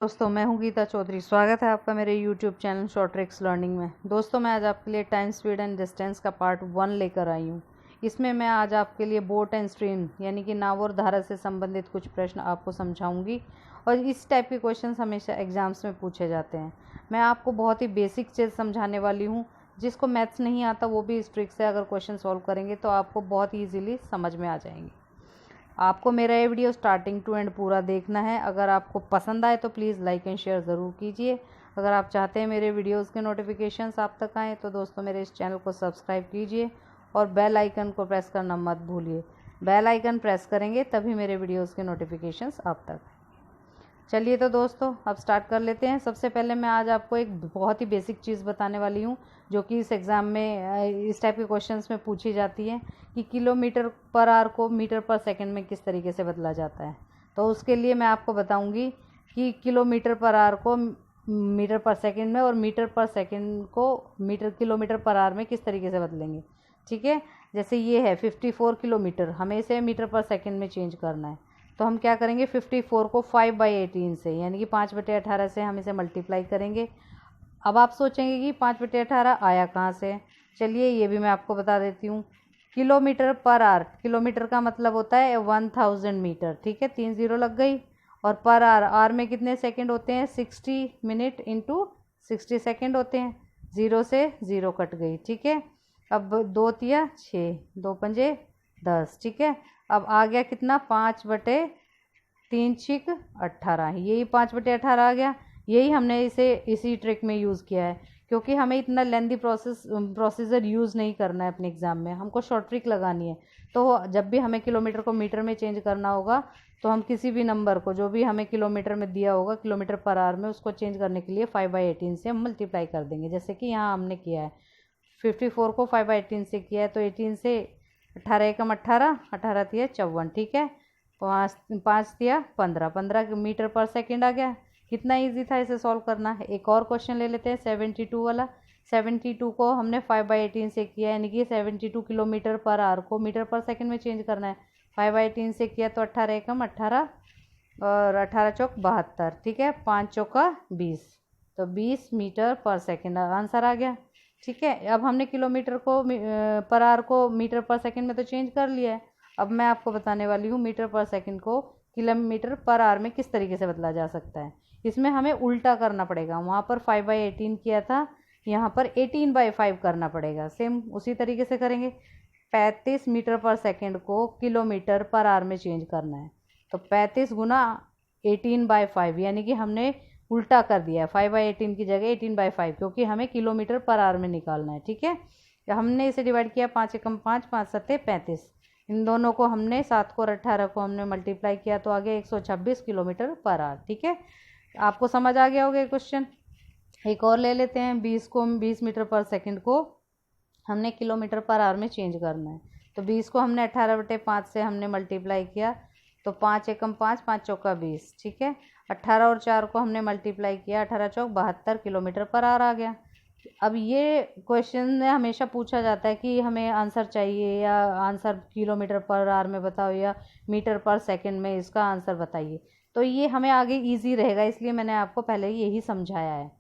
दोस्तों मैं हूं गीता चौधरी। स्वागत है आपका मेरे YouTube channel short tricks learning में। दोस्तों मैं आज आपके लिए टाइम स्पीड एंड डिस्टेंस का पार्ट 1 लेकर आई हूं। इसमें मैं आज आपके लिए बोट एंड स्ट्रीम यानी कि नाव और धारा से संबंधित कुछ प्रश्न आपको समझाऊंगी और इस टाइप के क्वेश्चन हमेशा एग्जाम्स में पूछे जाते हैं। मैं आपको बहुत ही बेसिक चीज़ समझाने वाली हूँ। जिसको मैथ्स नहीं आता वो भी इस ट्रिक से अगर क्वेश्चन सॉल्व करेंगे तो आपको बहुत ईजीली समझ में आ जाएंगे। आपको मेरा ये वीडियो स्टार्टिंग टू एंड पूरा देखना है। अगर आपको पसंद आए तो प्लीज़ लाइक एंड शेयर ज़रूर कीजिए। अगर आप चाहते हैं मेरे वीडियोस के नोटिफिकेशंस आप तक आएँ तो दोस्तों मेरे इस चैनल को सब्सक्राइब कीजिए और बेल आइकन को प्रेस करना मत भूलिए। बेल आइकन प्रेस करेंगे तभी मेरे वीडियोज़ के नोटिफिकेशंस आप तक। चलिए तो दोस्तों अब स्टार्ट कर लेते हैं। सबसे पहले मैं आज आपको एक बहुत ही बेसिक चीज़ बताने वाली हूँ जो कि इस एग्ज़ाम में इस टाइप के क्वेश्चंस में पूछी जाती है कि किलोमीटर पर आवर को मीटर पर सेकंड में किस तरीके से बदला जाता है। तो उसके लिए मैं आपको बताऊंगी कि किलोमीटर पर आवर को मीटर पर सेकंड में और मीटर पर सेकंड को किलोमीटर पर आवर में किस तरीके से बदलेंगे। ठीक है, जैसे ये है 54 किलोमीटर, हमें इसे मीटर पर सेकेंड में चेंज करना है। तो हम क्या करेंगे, 54 को 5/18 से यानी कि 5/18 से हम इसे मल्टीप्लाई करेंगे। अब आप सोचेंगे कि 5/18 आया कहाँ से। चलिए ये भी मैं आपको बता देती हूँ। किलोमीटर पर आवर, किलोमीटर का मतलब होता है 1000 मीटर। ठीक है, 3 0 लग गई। और पर आवर, आवर में कितने सेकंड होते हैं, 60 मिनट इंटू 60 सेकंड होते हैं। 0 से 0 कट गई। ठीक है, अब 2 तिया 6, 2 पंजे 10। ठीक है, अब आ गया कितना, 5/3 = 18। यही 5/18 आ गया। यही हमने इसे इसी ट्रिक में यूज़ किया है क्योंकि हमें इतना लेंदी प्रोसीजर यूज़ नहीं करना है अपने एग्ज़ाम में, हमको शॉर्ट ट्रिक लगानी है। तो जब भी हमें किलोमीटर को मीटर में चेंज करना होगा तो हम किसी भी नंबर को जो भी हमें किलोमीटर में दिया होगा किलोमीटर पर आवर में, उसको चेंज करने के लिए 5/18 से हम मल्टीप्लाई कर देंगे। जैसे कि यहाँ हमने किया है, 54 को 5/18 से किया है तो 18 से 18 एकम 18, 18 तिया 54। ठीक है, 5 तिया 15, 15 मीटर पर सेकंड आ गया। कितना इजी था इसे सॉल्व करना। एक और क्वेश्चन ले लेते हैं 72 वाला। 72 को हमने 5/18 से किया यानी कि 72 किलोमीटर पर आवर को मीटर पर सेकंड में चेंज करना है। 5/18 से किया तो 18 एकम 18 और 18 चौक 72। ठीक है, 5 चौका 20, तो 20 मीटर पर सेकंड आंसर आ गया। ठीक है, अब हमने किलोमीटर को पर आवर को मीटर पर सेकंड में तो चेंज कर लिया है। अब मैं आपको बताने वाली हूँ मीटर पर सेकंड को किलोमीटर पर आवर में किस तरीके से बदला जा सकता है। इसमें हमें उल्टा करना पड़ेगा। वहाँ पर 5/18 किया था, यहाँ पर 18/5 करना पड़ेगा। सेम उसी तरीके से करेंगे। 35 मीटर पर सेकंड को किलोमीटर पर आवर में चेंज करना है तो 35 गुना 18/5 यानी कि हमने उल्टा कर दिया है। 5/18 की जगह 18/5 क्योंकि हमें किलोमीटर पर आवर में निकालना है। ठीक है, हमने इसे डिवाइड किया, 5 एकम 5, 5 सत्ते 35। इन दोनों को हमने 7 को और 18 को हमने मल्टीप्लाई किया तो आ गया 126 किलोमीटर पर आवर। ठीक है, आपको समझ आ गया होगा क्वेश्चन। एक और ले लेते हैं, 20 मीटर पर सेकंड को हमने किलोमीटर पर आवर में चेंज करना है। तो 20 को हमने 18/5 से हमने मल्टीप्लाई किया तो 5 एकम 5, 5 चौका 20। ठीक है, 18 और 4 को हमने मल्टीप्लाई किया, 18 चौक 72 किलोमीटर पर आवर आ गया। अब ये क्वेश्चन में हमेशा पूछा जाता है कि हमें आंसर चाहिए या आंसर किलोमीटर पर आवर में बताओ या मीटर पर सेकंड में इसका आंसर बताइए। तो ये हमें आगे इजी रहेगा, इसलिए मैंने आपको पहले यही समझाया है।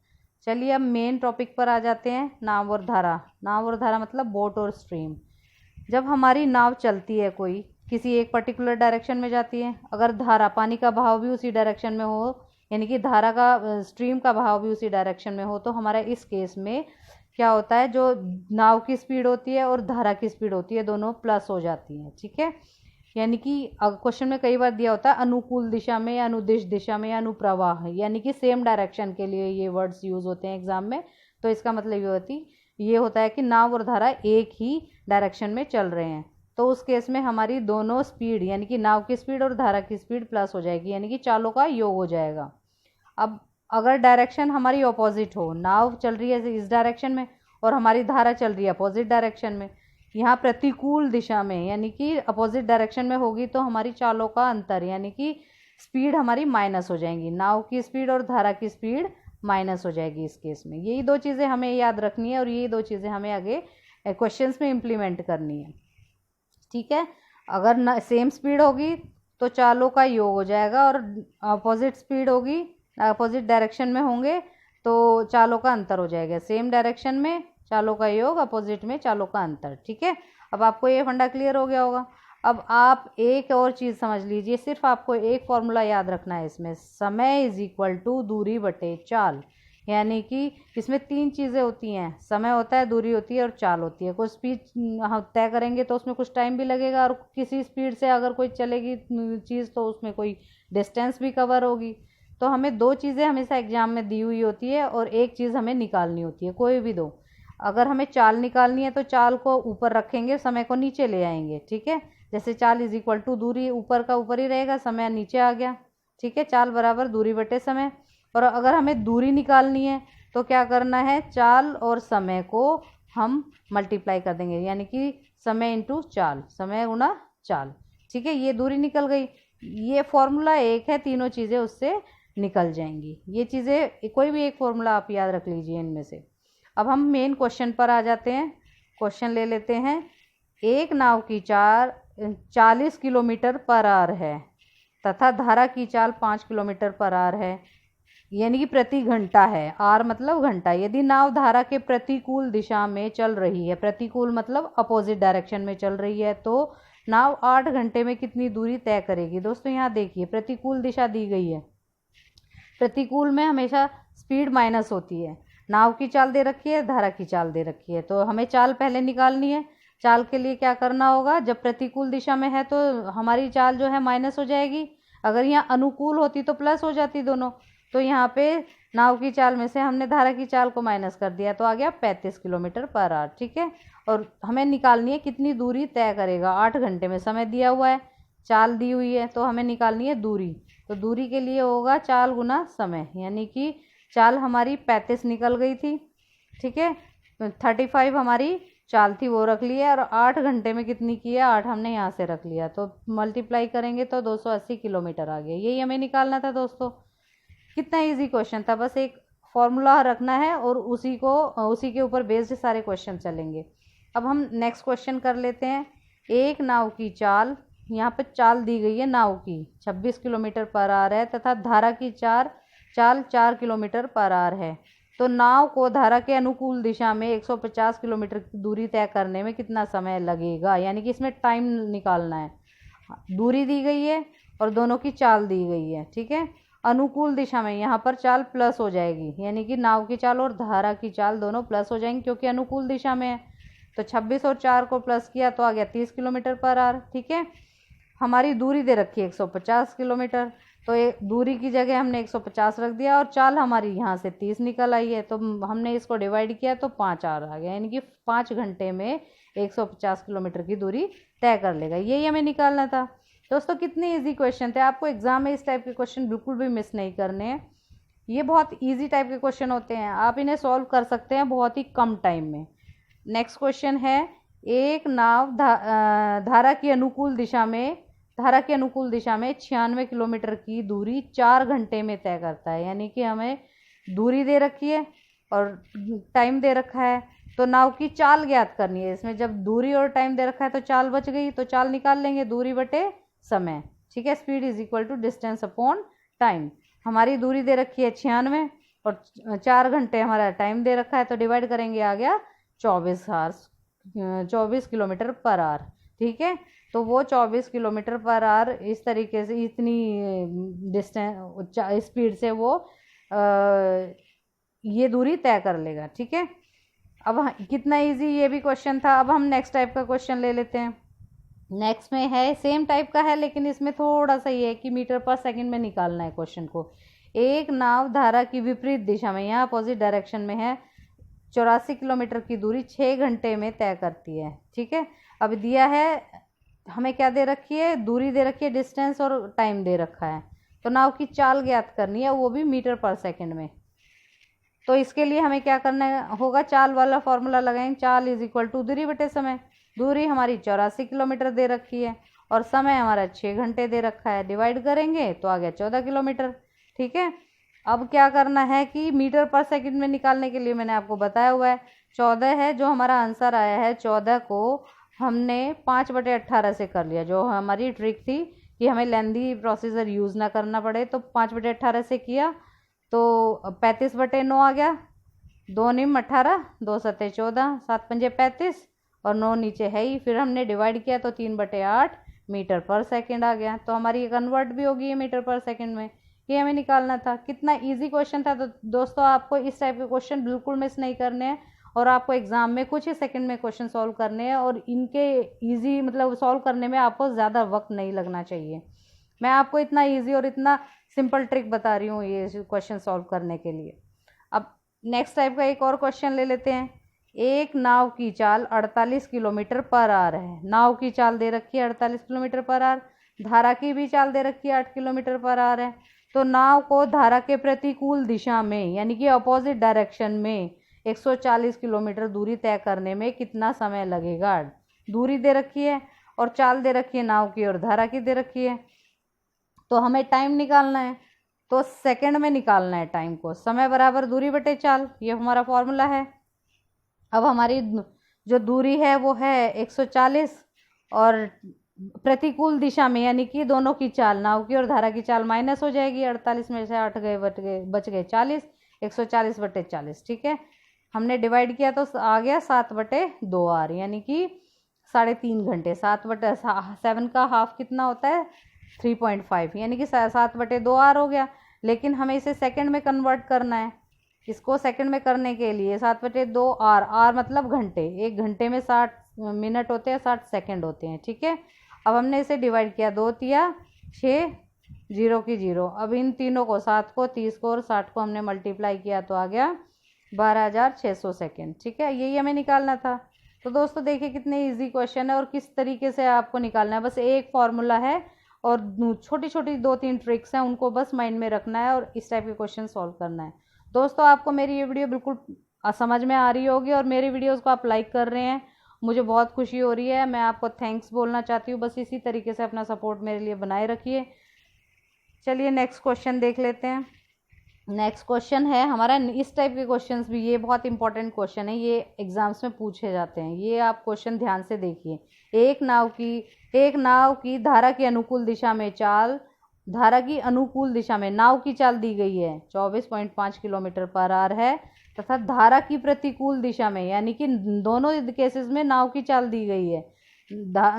चलिए अब मेन टॉपिक पर आ जाते हैं, नाव और धारा। नाव और धारा मतलब बोट और स्ट्रीम। जब हमारी नाव चलती है, कोई किसी एक पर्टिकुलर डायरेक्शन में जाती है, अगर धारा, पानी का बहाव भी उसी डायरेक्शन में हो यानी कि धारा का, स्ट्रीम का बहाव भी उसी डायरेक्शन में हो, तो हमारा इस केस में क्या होता है, जो नाव की स्पीड होती है और धारा की स्पीड होती है दोनों प्लस हो जाती हैं। ठीक है, यानी कि क्वेश्चन में कई बार दिया होता है अनुकूल दिशा में या अनुदिश दिशा में या अनुप्रवाह, यानी कि सेम डायरेक्शन के लिए ये वर्ड्स यूज होते हैं एग्जाम में। तो इसका मतलब ये होता है कि नाव और धारा एक ही डायरेक्शन में चल रहे हैं। तो उस केस में हमारी दोनों स्पीड यानी कि नाव की स्पीड और धारा की स्पीड प्लस हो जाएगी, यानी कि चालों का योग हो जाएगा। अब अगर डायरेक्शन हमारी ऑपोजिट हो, नाव चल रही है इस डायरेक्शन में और हमारी धारा चल रही है अपोजिट डायरेक्शन में, यहाँ प्रतिकूल दिशा में यानी कि अपोजिट डायरेक्शन में होगी, तो हमारी चालों का अंतर यानी कि स्पीड हमारी माइनस हो जाएंगी। नाव की स्पीड और धारा की स्पीड माइनस हो जाएगी इस केस में। यही दो चीज़ें हमें याद रखनी है और यही दो चीज़ें हमें आगे क्वेश्चंस में इम्प्लीमेंट करनी है। ठीक है, अगर सेम स्पीड होगी तो चालों का योग हो जाएगा और अपोजिट स्पीड होगी अपोजिट डायरेक्शन में होंगे तो चालों का अंतर हो जाएगा। सेम डायरेक्शन में चालों का योग, अपोजिट में चालों का अंतर। ठीक है, अब आपको ये फंडा क्लियर हो गया होगा। अब आप एक और चीज़ समझ लीजिए, सिर्फ आपको एक फॉर्मूला याद रखना है इसमें, समय इज इक्वल टू दूरी बटे चाल। यानी कि इसमें 3 चीज़ें होती हैं, समय होता है, दूरी होती है और चाल होती है। कोई स्पीड हम तय करेंगे तो उसमें कुछ टाइम भी लगेगा, और किसी स्पीड से अगर कोई चलेगी चीज़ तो उसमें कोई डिस्टेंस भी कवर होगी। तो हमें 2 चीज़ें हमेशा एग्जाम में दी हुई होती है और एक चीज़ हमें निकालनी होती है, कोई भी 2। अगर हमें चाल निकालनी है तो चाल को ऊपर रखेंगे, समय को नीचे ले आएंगे। ठीक है, जैसे चाल इज इक्वल टू दूरी, ऊपर का ऊपर ही रहेगा, समय नीचे आ गया। ठीक है, चाल बराबर दूरी बटे समय। और अगर हमें दूरी निकालनी है तो क्या करना है, चाल और समय को हम मल्टीप्लाई कर देंगे, यानी कि समय इंटू चाल, समय गुना चाल। ठीक है, ये दूरी निकल गई। ये फॉर्मूला एक है, तीनों चीज़ें उससे निकल जाएंगी। ये चीज़ें कोई भी एक फॉर्मूला आप याद रख लीजिए इनमें से। अब हम मेन क्वेश्चन पर आ जाते हैं। क्वेश्चन ले लेते हैं। एक नाव की 40 किलोमीटर पर आवर है तथा धारा की चाल 5 किलोमीटर पर आवर है, यानी कि प्रति घंटा है। आर मतलब घंटा। यदि नाव धारा के प्रतिकूल दिशा में चल रही है, प्रतिकूल मतलब अपोजिट डायरेक्शन में चल रही है, तो नाव 8 घंटे में कितनी दूरी तय करेगी। दोस्तों यहाँ देखिए, प्रतिकूल दिशा दी गई है। प्रतिकूल में हमेशा स्पीड माइनस होती है। नाव की चाल दे रखी है, धारा की चाल दे रखी है, तो हमें चाल पहले निकालनी है। चाल के लिए क्या करना होगा, जब प्रतिकूल दिशा में है तो हमारी चाल जो है माइनस हो जाएगी। अगर यहाँ अनुकूल होती तो प्लस हो जाती दोनों। तो यहाँ पे नाव की चाल में से हमने धारा की चाल को माइनस कर दिया, तो आ गया 35 किलोमीटर पर आवर। ठीक है, और हमें निकालनी है कितनी दूरी तय करेगा। 8 घंटे में समय दिया हुआ है, चाल दी हुई है, तो हमें निकालनी है दूरी। तो दूरी के लिए होगा चाल गुना समय, यानी कि चाल हमारी 35 निकल गई थी। ठीक है, 35 हमारी चाल थी, वो रख लिया। और 8 घंटे में कितनी की है, 8 हमने यहाँ से रख लिया, तो मल्टीप्लाई करेंगे तो 280 किलोमीटर आ गया। यही हमें निकालना था दोस्तों। कितना इजी क्वेश्चन था, बस एक फॉर्मूला रखना है और उसी के ऊपर बेस्ड सारे क्वेश्चन चलेंगे। अब हम नेक्स्ट क्वेश्चन कर लेते हैं। एक नाव की चाल, यहाँ पे चाल दी गई है नाव की 26 किलोमीटर पर आवर है तथा धारा की चाल 4 किलोमीटर पर आवर है, तो नाव को धारा के अनुकूल दिशा में 150 किलोमीटर की दूरी तय करने में कितना समय लगेगा। यानी कि इसमें टाइम निकालना है। दूरी दी गई है और दोनों की चाल दी गई है। ठीक है, अनुकूल दिशा में यहाँ पर चाल प्लस हो जाएगी, यानी कि नाव की चाल और धारा की चाल दोनों प्लस हो जाएंगी क्योंकि अनुकूल दिशा में है। तो 26 और 4 को प्लस किया तो आ गया 30 किलोमीटर पर आवर। ठीक है, हमारी दूरी दे रखी है 150 किलोमीटर, तो एक दूरी की जगह हमने 150 रख दिया और चाल हमारी यहाँ से 30 निकल आई है, तो हमने इसको डिवाइड किया तो 5 आवर आ गया, यानी कि 5 घंटे में 150 किलोमीटर की दूरी तय कर लेगा। यही हमें निकालना था दोस्तों। कितने इजी क्वेश्चन थे, आपको एग्जाम में इस टाइप के क्वेश्चन बिल्कुल भी मिस नहीं करने हैं। ये बहुत इजी टाइप के क्वेश्चन होते हैं, आप इन्हें सॉल्व कर सकते हैं बहुत ही कम टाइम में। नेक्स्ट क्वेश्चन है, एक नाव धारा की अनुकूल दिशा में 96 किलोमीटर की दूरी 4 घंटे में तय करता है। यानी कि हमें दूरी दे रखी है और टाइम दे रखा है, तो नाव की चाल ज्ञात करनी है। इसमें जब दूरी और टाइम दे रखा है तो चाल बच गई, तो चाल निकाल लेंगे, दूरी बटे समय। ठीक है, speed is equal to distance upon time. हमारी दूरी दे रखी है 96 और 4 घंटे हमारा टाइम दे रखा है, तो डिवाइड करेंगे, आ गया 24 किलोमीटर पर आवर। ठीक है, तो वो 24 किलोमीटर पर आवर इस तरीके से, इतनी डिस्टेंस स्पीड से वो ये दूरी तय कर लेगा। ठीक है, अब कितना इजी ये भी क्वेश्चन था। अब हम नेक्स्ट टाइप का क्वेश्चन ले लेते हैं। नेक्स्ट में है, सेम टाइप का है लेकिन इसमें थोड़ा सा ये है कि मीटर पर सेकंड में निकालना है क्वेश्चन को। एक नाव धारा की विपरीत दिशा में, यहाँ अपोजिट डायरेक्शन में है, 84 किलोमीटर की दूरी 6 घंटे में तय करती है। ठीक है, अब दिया है, हमें क्या दे रखी है, दूरी दे रखी है, डिस्टेंस और टाइम दे रखा है, तो नाव की चाल ज्ञात करनी है, वो भी मीटर पर सेकंड में। तो इसके लिए हमें क्या करना होगा, चाल वाला फॉर्मूला लगाएंगे। चाल इज इक्वल टू दूरी बटे समय। दूरी हमारी 84 किलोमीटर दे रखी है और समय हमारा 6 घंटे दे रखा है, डिवाइड करेंगे तो आ गया 14 किलोमीटर। ठीक है, अब क्या करना है कि मीटर पर सेकंड में निकालने के लिए मैंने आपको बताया हुआ है 14 है, जो हमारा आंसर आया है 14 को हमने 5/18 से कर लिया। जो हमारी ट्रिक थी कि हमें लेंदी प्रोसीजर यूज़ ना करना पड़े, तो 5/18 से किया तो 35/9 आ गया, 2 निम 18, 2 सत्ते 14, 7 पंजे 35 और 9 नीचे है ही। फिर हमने डिवाइड किया तो 3/8 मीटर पर सेकंड आ गया। तो हमारी ये कन्वर्ट भी होगी ये मीटर पर सेकंड में। ये हमें निकालना था। कितना इजी क्वेश्चन था। तो दोस्तों आपको इस टाइप के क्वेश्चन बिल्कुल मिस नहीं करने हैं और आपको एग्जाम में कुछ ही सेकंड में क्वेश्चन सॉल्व करने हैं और इनके इजी मतलब सॉल्व करने में आपको ज़्यादा वक्त नहीं लगना चाहिए। मैं आपको इतना इजी और इतना सिंपल ट्रिक बता रही हूँ ये क्वेश्चन सॉल्व करने के लिए। अब नेक्स्ट टाइप का एक और क्वेश्चन ले लेते हैं। एक नाव की चाल 48 किलोमीटर पर आवर है। नाव की चाल दे रखी है 48 किलोमीटर पर आवर, धारा की भी चाल दे रखी है 8 किलोमीटर पर आवर है। तो नाव को धारा के प्रतिकूल दिशा में यानी कि अपोजिट डायरेक्शन में 140 किलोमीटर दूरी तय करने में कितना समय लगेगा। दूरी दे रखी है और चाल दे रखी है नाव की और धारा की दे रखी है। तो हमें टाइम निकालना है, तो सेकंड में निकालना है टाइम को। समय बराबर दूरी बटे चाल, ये हमारा फॉर्मूला है। अब हमारी जो दूरी है वो है 140 और प्रतिकूल दिशा में यानी कि दोनों की चाल नाव की और धारा की चाल माइनस हो जाएगी। 48 में से 8 गए बच गए 40, 140/40। ठीक है, हमने डिवाइड किया तो आ गया 7/2 आर यानी कि 3.5 घंटे। 7 का हाफ कितना होता है 3.5 यानी कि 7/2 आर हो गया। लेकिन हमें इसे सेकंड में कन्वर्ट करना है। इसको सेकंड में करने के लिए 7/2 आर, आर मतलब घंटे, 1 घंटे में 60 मिनट होते हैं, 60 सेकंड होते हैं। ठीक है, अब हमने इसे डिवाइड किया 2 तिया 6, 0 की 0। अब इन तीनों को 7 को 30 को और 60 को हमने मल्टीप्लाई किया तो आ गया 12,600 सेकेंड। ठीक है, यही हमें निकालना था। तो दोस्तों देखिए कितने इजी क्वेश्चन है और किस तरीके से आपको निकालना है। बस एक फॉर्मूला है और छोटी छोटी 2-3 ट्रिक्स हैं, उनको बस माइंड में रखना है और इस टाइप के क्वेश्चन सॉल्व करना है। दोस्तों आपको मेरी ये वीडियो बिल्कुल समझ में आ रही होगी और मेरी वीडियोस को आप लाइक कर रहे हैं, मुझे बहुत खुशी हो रही है। मैं आपको थैंक्स बोलना चाहती हूँ। बस इसी तरीके से अपना सपोर्ट मेरे लिए बनाए रखिए। चलिए नेक्स्ट क्वेश्चन देख लेते हैं। नेक्स्ट क्वेश्चन है हमारा, इस टाइप के क्वेश्चंस भी ये बहुत इंपॉर्टेंट क्वेश्चन है, ये एग्जाम्स में पूछे जाते हैं। ये आप क्वेश्चन ध्यान से देखिए। एक नाव की धारा की अनुकूल दिशा में चाल, धारा की अनुकूल दिशा में नाव की चाल दी गई है 24.5 किलोमीटर पर आवर है तथा धारा की प्रतिकूल दिशा में यानी कि दोनों केसेस में नाव की चाल दी गई है।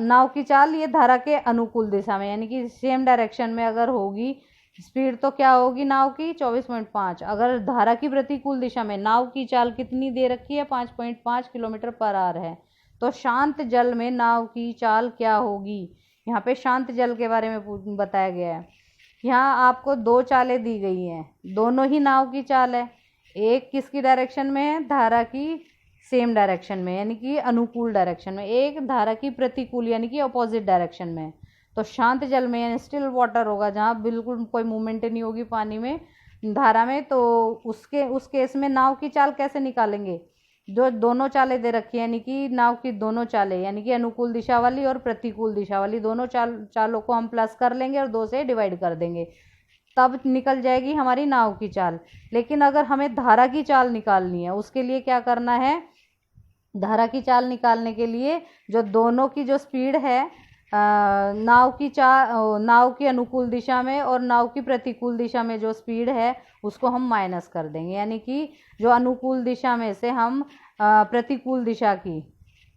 नाव की चाल ये धारा के अनुकूल दिशा में यानी कि सेम डायरेक्शन में अगर होगी स्पीड तो क्या होगी नाव की 24.5। अगर धारा की प्रतिकूल दिशा में नाव की चाल कितनी दे रखी है 5.5 किलोमीटर पर आवर है। तो शांत जल में नाव की चाल क्या होगी। यहाँ पे शांत जल के बारे में बताया गया है। यहाँ आपको 2 चालें दी गई हैं, दोनों ही नाव की चाल है। एक किसकी डायरेक्शन में है, धारा की सेम डायरेक्शन में यानी कि अनुकूल डायरेक्शन में, एक धारा की प्रतिकूल यानी कि अपोजिट डायरेक्शन में। तो शांत जल में यानी स्टिल वाटर होगा जहाँ बिल्कुल कोई मूवमेंट नहीं होगी पानी में, धारा में। तो उस केस में नाव की चाल कैसे निकालेंगे, जो दोनों चालें दे रखी है यानी कि नाव की दोनों चालें यानी कि अनुकूल दिशा वाली और प्रतिकूल दिशा वाली दोनों चालों को हम प्लस कर लेंगे और 2 से डिवाइड कर देंगे, तब निकल जाएगी हमारी नाव की चाल। लेकिन अगर हमें धारा की चाल निकालनी है उसके लिए क्या करना है, धारा की चाल निकालने के लिए जो दोनों की जो स्पीड है नाव की अनुकूल दिशा में और नाव की प्रतिकूल दिशा में जो स्पीड है उसको हम माइनस कर देंगे। यानी कि जो अनुकूल दिशा में से हम प्रतिकूल दिशा की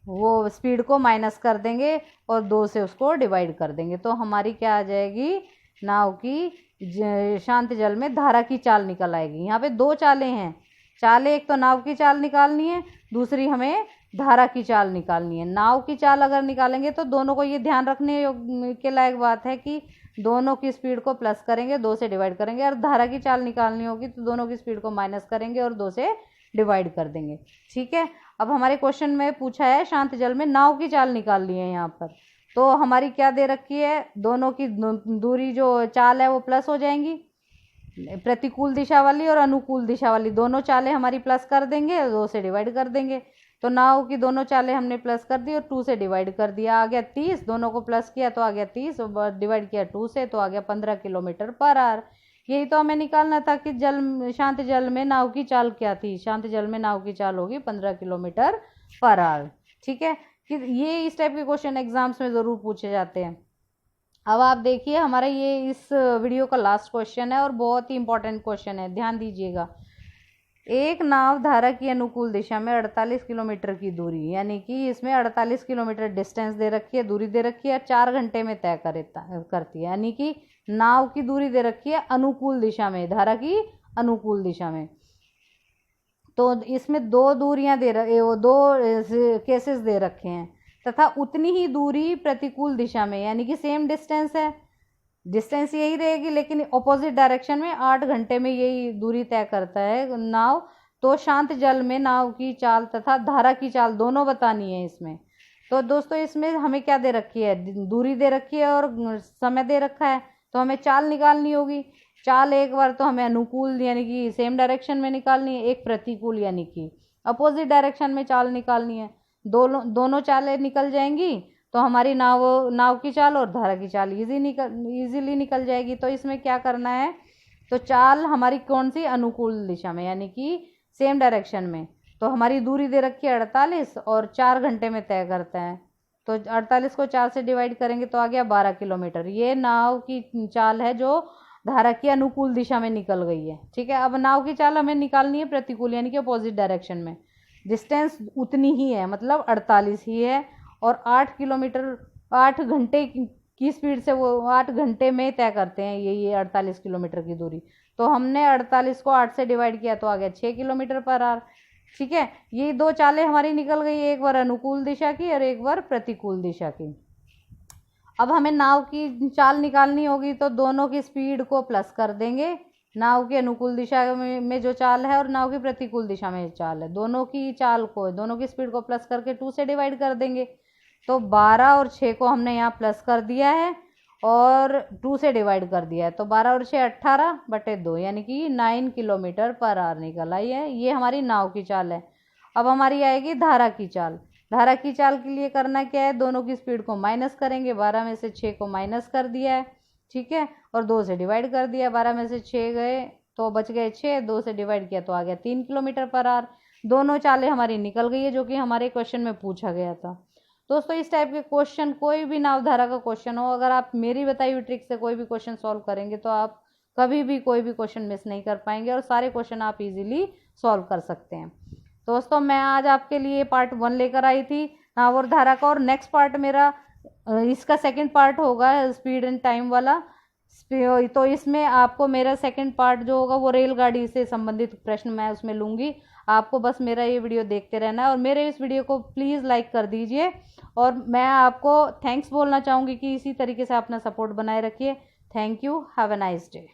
वो स्पीड को माइनस कर देंगे और 2 से उसको डिवाइड कर देंगे। तो हमारी क्या आ जाएगी, नाव की शांत जल में धारा की चाल निकल आएगी। यहाँ पे 2 चालें हैं, एक तो नाव की चाल निकालनी है, दूसरी हमें धारा की चाल निकालनी है। नाव की चाल अगर निकालेंगे तो दोनों को ये ध्यान रखने के लायक बात है कि दोनों की स्पीड को प्लस करेंगे, 2 से डिवाइड करेंगे, और धारा की चाल निकालनी होगी तो दोनों की स्पीड को माइनस करेंगे और 2 से डिवाइड कर देंगे। ठीक है, अब हमारे क्वेश्चन में पूछा है शांत जल में नाव की चाल निकालनी है। यहाँ पर तो हमारी क्या दे रखी है, दोनों की दूरी जो चाल है वो प्लस हो जाएंगी, प्रतिकूल दिशा वाली और अनुकूल दिशा वाली दोनों चालें हमारी प्लस कर देंगे और 2 से डिवाइड कर देंगे। तो नाव की दोनों चालें हमने प्लस कर दी और 2 से डिवाइड कर दिया, आ गया 30। दोनों को प्लस किया तो आ गया 30 और डिवाइड किया 2 से तो आ गया 15 किलोमीटर पर आवर। यही तो हमें निकालना था कि शांत जल में नाव की चाल क्या थी। शांत जल में नाव की चाल होगी 15 किलोमीटर पर आवर। ठीक है, कि ये इस टाइप के क्वेश्चन एग्जाम्स में ज़रूर पूछे जाते हैं। अब आप देखिए हमारा ये इस वीडियो का लास्ट क्वेश्चन है और बहुत ही इंपॉर्टेंट क्वेश्चन है, ध्यान दीजिएगा। एक नाव धारा की अनुकूल दिशा में 48 किलोमीटर की दूरी, यानी कि इसमें 48 किलोमीटर डिस्टेंस दे रखी है, दूरी दे रखी है, 4 घंटे में तय करती है। यानी कि नाव की दूरी दे रखी है अनुकूल दिशा में, धारा की अनुकूल दिशा में। तो इसमें दो दूरियां दो केसेस दे रखे हैं, तथा उतनी ही दूरी प्रतिकूल दिशा में, यानी कि सेम डिस्टेंस है, डिस्टेंस यही रहेगी लेकिन अपोजिट डायरेक्शन में 8 घंटे में यही दूरी तय करता है नाव। तो शांत जल में नाव की चाल तथा धारा की चाल दोनों बतानी है इसमें। तो दोस्तों इसमें हमें क्या दे रखी है, दूरी दे रखी है और समय दे रखा है, तो हमें चाल निकालनी होगी। चाल एक बार तो हमें अनुकूल यानी कि सेम डायरेक्शन में निकालनी है, एक प्रतिकूल यानी कि अपोजिट डायरेक्शन में चाल निकालनी है। दोनों चालें निकल जाएंगी तो हमारी नाव की चाल और धारा की चाल इजीली निकल जाएगी। तो इसमें क्या करना है, तो चाल हमारी कौन सी, अनुकूल दिशा में यानी कि सेम डायरेक्शन में। तो हमारी दूरी दे रखी है 48 और 4 घंटे में तय करते हैं। तो 48 को 4 से डिवाइड करेंगे तो आ गया 12 किलोमीटर। ये नाव की चाल है जो धारा की अनुकूल दिशा में निकल गई है। ठीक है, अब नाव की चाल हमें निकालनी है प्रतिकूल यानी कि अपोजिट डायरेक्शन में। डिस्टेंस उतनी ही है, मतलब 48 ही है, और 8 किलोमीटर 8 घंटे की स्पीड से वो 8 घंटे में तय करते हैं ये 48 किलोमीटर की दूरी। तो हमने 48 को 8 से डिवाइड किया तो आ गया 6 किलोमीटर पर आवर। ठीक है, ये दो चालें हमारी निकल गई, एक बार अनुकूल दिशा की और एक बार प्रतिकूल दिशा की। अब हमें नाव की चाल निकालनी होगी तो दोनों की स्पीड को प्लस कर देंगे। नाव की अनुकूल दिशा में जो चाल है और नाव की प्रतिकूल दिशा में चाल है, दोनों की स्पीड को प्लस करके 2 से डिवाइड कर देंगे। तो 12 और 6 को हमने यहाँ प्लस कर दिया है और 2 से डिवाइड कर दिया है। तो 12 और 6 18/2 यानी कि 9 किलोमीटर पर आवर निकल आई है। ये हमारी नाव की चाल है। अब हमारी आएगी धारा की चाल। धारा की चाल के लिए करना क्या है, दोनों की स्पीड को माइनस करेंगे। 12 में से 6 को माइनस कर दिया है, ठीक है, और 2 से डिवाइड कर दिया। 12 में से 6 गए तो बच गए 6, 2 से डिवाइड किया तो आ गया 3 किलोमीटर पर आवर। दोनों चालें हमारी निकल गई है जो कि हमारे क्वेश्चन में पूछा गया था। दोस्तों इस टाइप के क्वेश्चन, कोई भी नावधारा का क्वेश्चन हो, अगर आप मेरी बताई हुई ट्रिक से कोई भी क्वेश्चन सॉल्व करेंगे तो आप कभी भी कोई भी क्वेश्चन मिस नहीं कर पाएंगे और सारे क्वेश्चन आप इजीली सॉल्व कर सकते हैं। दोस्तों मैं आज आपके लिए पार्ट 1 लेकर आई थी नावधारा का, और नेक्स्ट पार्ट मेरा इसका सेकंड पार्ट होगा स्पीड एंड टाइम वाला। तो इसमें आपको मेरा सेकंड पार्ट जो होगा वो रेलगाड़ी से संबंधित प्रश्न मैं उसमें लूँगी। आपको बस मेरा ये वीडियो देखते रहना है और मेरे इस वीडियो को प्लीज़ लाइक कर दीजिए। और मैं आपको थैंक्स बोलना चाहूँगी कि इसी तरीके से अपना सपोर्ट बनाए रखिए। Thank you, have a nice day.